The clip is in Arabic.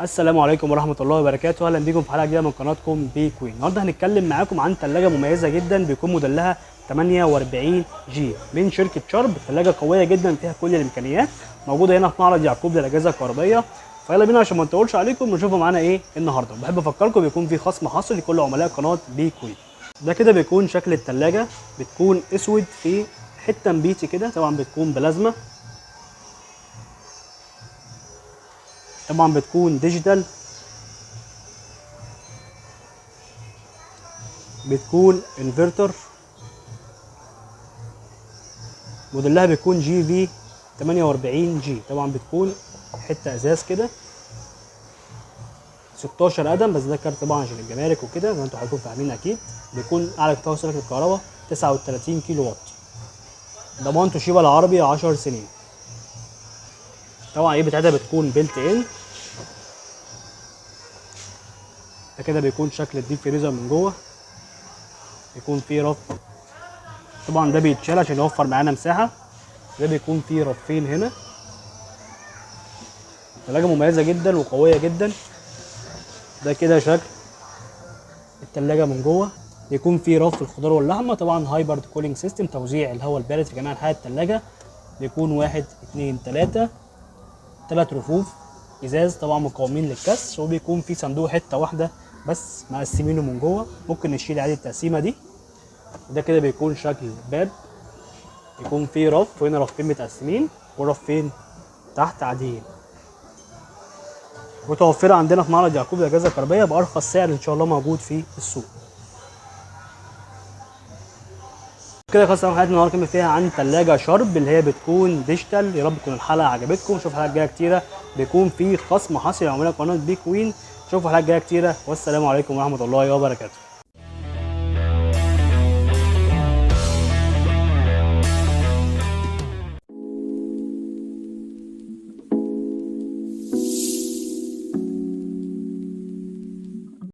السلام عليكم ورحمة الله وبركاته، أهلا بيكم في حلقة جديدة من قناتكم بي كوين. النهارده هنتكلم معاكم عن ثلاجة مميزة جدا بيكون موديلها 48 جي من شركة شارب. ثلاجة قوية جدا فيها كل الإمكانيات، موجودة هنا في معرض يعقوب للأجهزة الكهربائية. فيلا بينا عشان ما نطولش عليكم نشوفوا معانا إيه النهارده. بحب أفكركم بيكون في خصم حصري لكل عملاء قناة بي كوين. ده كده بيكون شكل الثلاجة، بتكون أسود في حتة نبيتي كده، طبعا بتكون بلازما، طبعا بتكون ديجيتال، بتكون انفرتر، موديلها بيكون جي في 48 جي. طبعا بتكون حته ازاز كده 16 قدم، بس ده كارت طبعا عشان الجمارك وكده زي ما انتم حضراتكم فاهمين اكيد. بيكون اعلى قطاع سلك الكهرباء 39 كيلو واط، ضمان توشيبا العربي 10 سنين. طبعا ايه بتاعتها بتكون بيلت ان. ده كده بيكون شكل الديب فريزر من جوه، بيكون فيه رف، طبعا ده بيتشال عشان يوفر معانا مساحه. ده بيكون فيه رفين هنا. ثلاجه مميزه جدا وقويه جدا. ده كده شكل التلاجة من جوه، يكون في رف الخضار واللحمه، طبعا هايبرد كولينج سيستم، توزيع الهواء البارد في جميع انحاء التلاجة. بيكون 1 2 3 رفوف ازاز طبعا مقاومين للكسر، وبيكون في صندوق حته واحده بس مقسمينه من جوه، ممكن نشيل عادي التقسيمه دي. ده كده بيكون شكل باب، يكون في رف وهنا رفين متقسمين ورفين تحت عاديين. متوفره عندنا في معرض يعقوب للاجهزه الكهربائيه بارخص سعر ان شاء الله موجود في السوق. كده خلاص حلقتنا النهارده كنا فيها عن ثلاجه شارب اللي هي بتكون ديجيتال. يا رب تكون الحلقه عجبتكم، نشوف حلقات جايه كتيره بيكون في خصم حصري لعملاء قناه بي كوين. نشوفوا حلقات جايه كتيره، والسلام عليكم ورحمه الله وبركاته.